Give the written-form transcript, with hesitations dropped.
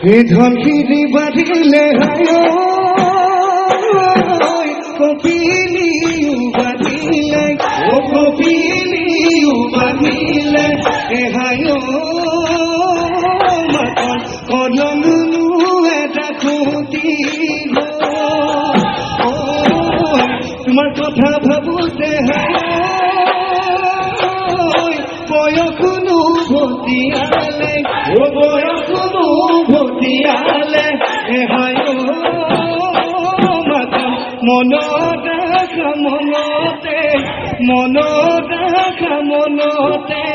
ধনখিনি বাঁধিলে কপিলিও বাঁধিলে কপিলিও বাঁধিলে মাতন কলমনো এটা খুঁটিব তোমাৰ কথা ভাবোতে বয়সনো ভতিয়ালে বয়সনো ভতিয়ালে মনত ৰাখা মনতে